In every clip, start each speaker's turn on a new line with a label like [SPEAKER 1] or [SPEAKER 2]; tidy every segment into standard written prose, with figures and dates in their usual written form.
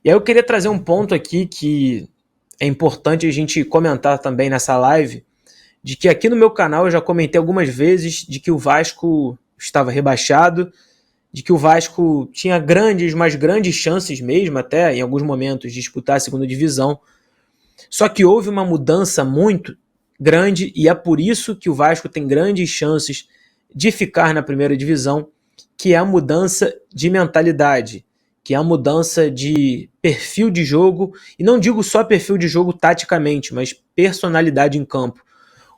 [SPEAKER 1] E aí eu queria trazer um ponto aqui que é importante a gente comentar também nessa live, de que aqui no meu canal eu já comentei algumas vezes de que o Vasco estava rebaixado, de que o Vasco tinha grandes, mas grandes chances mesmo, até em alguns momentos, de disputar a segunda divisão. Só que houve uma mudança muito grande e é por isso que o Vasco tem grandes chances de ficar na primeira divisão, que é a mudança de mentalidade, que é a mudança de perfil de jogo, e não digo só perfil de jogo taticamente, mas personalidade em campo.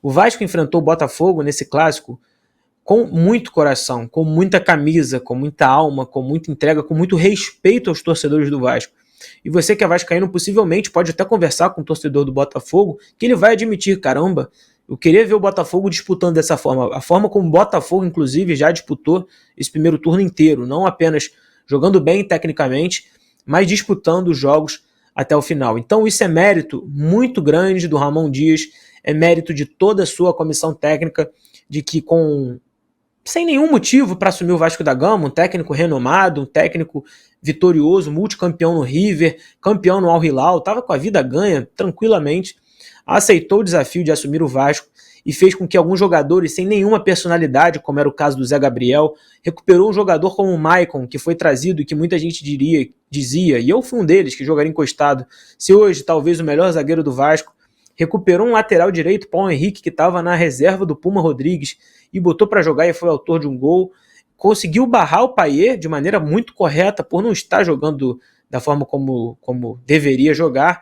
[SPEAKER 1] O Vasco enfrentou o Botafogo nesse clássico com muito coração, com muita camisa, com muita alma, com muita entrega, com muito respeito aos torcedores do Vasco. E você que é vascaíno possivelmente pode até conversar com o torcedor do Botafogo, que ele vai admitir, caramba, eu queria ver o Botafogo disputando dessa forma. A forma como o Botafogo, inclusive, já disputou esse primeiro turno inteiro, não apenas jogando bem tecnicamente, mas disputando os jogos até o final. Então isso é mérito muito grande do Ramon Dias, é mérito de toda a sua comissão técnica, de que sem nenhum motivo para assumir o Vasco da Gama, um técnico renomado, um técnico vitorioso, multicampeão no River, campeão no Al Hilal, estava com a vida ganha tranquilamente, aceitou o desafio de assumir o Vasco e fez com que alguns jogadores sem nenhuma personalidade, como era o caso do Zé Gabriel, recuperou um jogador como o Maicon, que foi trazido e que muita gente dizia, e eu fui um deles, que jogaria encostado, se hoje talvez o melhor zagueiro do Vasco, recuperou um lateral direito, Paulo Henrique, que estava na reserva do Puma Rodrigues, e botou para jogar e foi autor de um gol. Conseguiu barrar o Payet de maneira muito correta, por não estar jogando da forma como deveria jogar.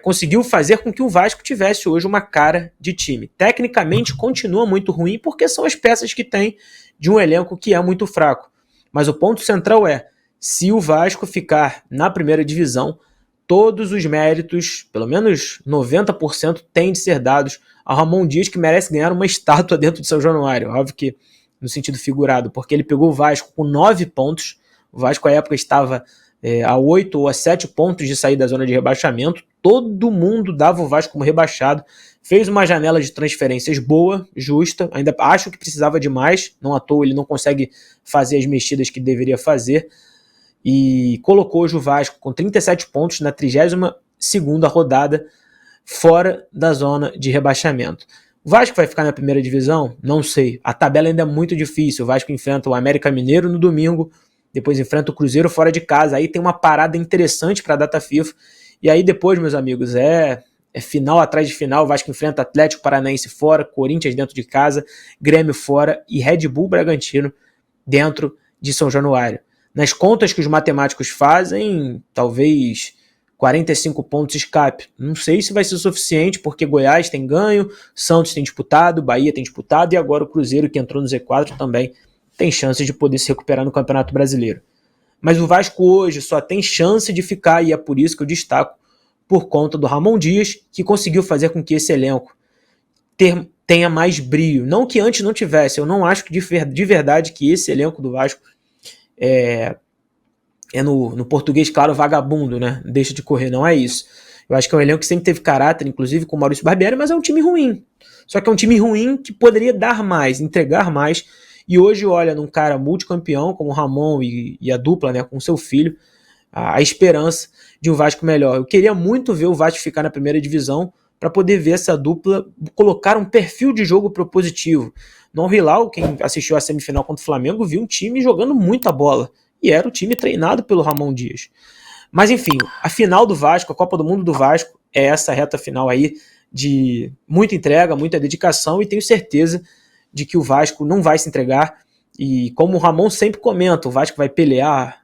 [SPEAKER 1] Conseguiu fazer com que o Vasco tivesse hoje uma cara de time. Tecnicamente continua muito ruim, porque são as peças que tem de um elenco que é muito fraco. Mas o ponto central é, se o Vasco ficar na primeira divisão, todos os méritos, pelo menos 90%, têm de ser dados ao Ramon Dias, que merece ganhar uma estátua dentro de São Januário, óbvio que no sentido figurado, porque ele pegou o Vasco com 9 pontos, o Vasco à época estava a 8 ou a 7 pontos de sair da zona de rebaixamento, todo mundo dava o Vasco como rebaixado, fez uma janela de transferências boa, justa, ainda acho que precisava de mais, não à toa ele não consegue fazer as mexidas que deveria fazer, e colocou hoje o Vasco com 37 pontos na 32ª rodada, fora da zona de rebaixamento. O Vasco vai ficar na primeira divisão? Não sei. A tabela ainda é muito difícil. O Vasco enfrenta o América Mineiro no domingo, depois enfrenta o Cruzeiro fora de casa. Aí tem uma parada interessante para a data FIFA. E aí depois, meus amigos, é final atrás de final. O Vasco enfrenta Atlético Paranaense fora, Corinthians dentro de casa, Grêmio fora e Red Bull Bragantino dentro de São Januário. Nas contas que os matemáticos fazem, talvez 45 pontos escape. Não sei se vai ser suficiente, porque Goiás tem ganho, Santos tem disputado, Bahia tem disputado, e agora o Cruzeiro, que entrou no Z4, também tem chance de poder se recuperar no Campeonato Brasileiro. Mas o Vasco hoje só tem chance de ficar, e é por isso que eu destaco, por conta do Ramon Dias, que conseguiu fazer com que esse elenco tenha mais brilho. Não que antes não tivesse, eu não acho que de verdade que esse elenco do Vasco no português, claro, vagabundo, né? Deixa de correr, não é isso. Eu acho que é um elenco que sempre teve caráter, inclusive com o Maurício Barbieri, mas é um time ruim. Só que é um time ruim que poderia dar mais, entregar mais. E hoje olha num cara multicampeão como o Ramon e a dupla, né, com seu filho, a esperança de um Vasco melhor. Eu queria muito ver o Vasco ficar na primeira divisão para poder ver essa dupla colocar um perfil de jogo propositivo. No Al Hilal, quem assistiu a semifinal contra o Flamengo, viu um time jogando muita bola. E era o time treinado pelo Ramon Dias. Mas enfim, a final do Vasco, a Copa do Mundo do Vasco, é essa reta final aí de muita entrega, muita dedicação, e tenho certeza de que o Vasco não vai se entregar. E como o Ramon sempre comenta, o Vasco vai pelear,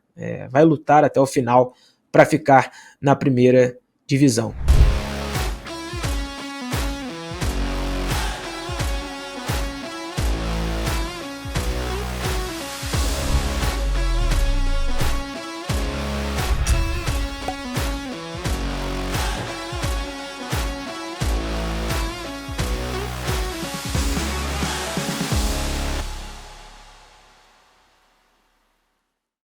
[SPEAKER 1] vai lutar até o final para ficar na primeira divisão.